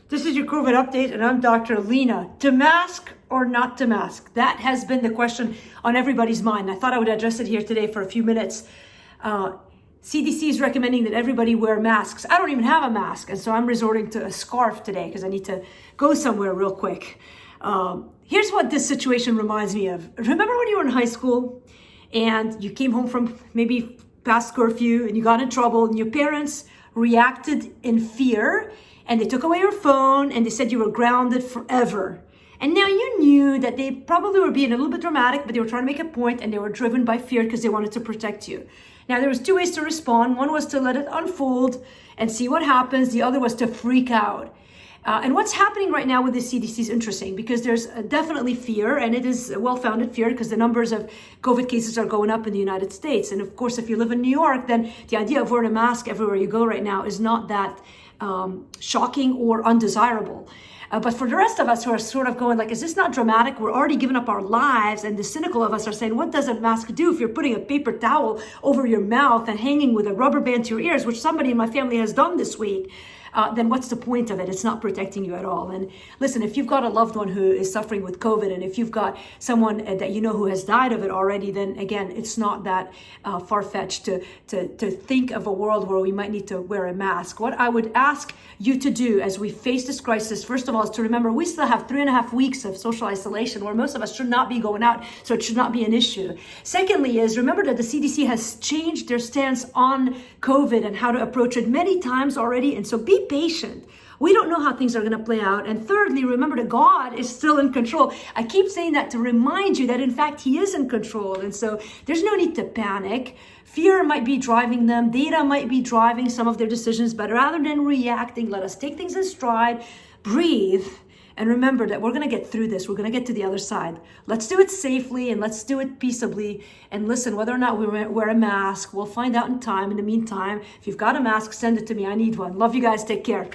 This is your COVID update, and I'm Dr. Lina. To mask or not to mask? That has been the question on everybody's mind. I thought I would address it here today for a few minutes. CDC is recommending that everybody wear masks. I don't even have a mask, and so I'm resorting to a scarf today because I need to go somewhere real quick. Here's what this situation reminds me of. Remember when you were in high school and you came home from maybe past curfew and you got in trouble and your parents reacted in fear and they took away your phone and they said you were grounded forever. And now you knew that they probably were being a little bit dramatic, but they were trying to make a point and they were driven by fear because they wanted to protect you. Now there was two ways to respond. One was to let it unfold and see what happens. The other was to freak out. And what's happening right now with the CDC is interesting because there's definitely fear, and it is a well-founded fear because the numbers of COVID cases are going up in the United States. And of course, if you live in New York, then the idea of wearing a mask everywhere you go right now is not that shocking or undesirable. But for the rest of us who are sort of going like, is this not dramatic? We're already giving up our lives. And the cynical of us are saying, what does a mask do if you're putting a paper towel over your mouth and hanging with a rubber band to your ears, which somebody in my family has done this week? Then what's the point of it? It's not protecting you at all. And listen, if you've got a loved one who is suffering with COVID, and if you've got someone that you know who has died of it already, then again, it's not that far-fetched to think of a world where we might need to wear a mask. What I would ask you to do as we face this crisis, first of all, is to remember we still have 3.5 weeks of social isolation where most of us should not be going out, so it should not be an issue. Secondly is remember that the CDC has changed their stance on COVID and how to approach it many times already, and so be patient. We don't know how things are going to play out. And thirdly, remember that God is still in control. I keep saying that to remind you that in fact He is in control. And so there's no need to panic. Fear might be driving them. Data might be driving some of their decisions. But rather than reacting, let us take things in stride, breathe, and remember that we're going to get through this. We're going to get to the other side. Let's do it safely and let's do it peaceably. And listen, whether or not we wear a mask, we'll find out in time. In the meantime, if you've got a mask, send it to me. I need one. Love you guys. Take care.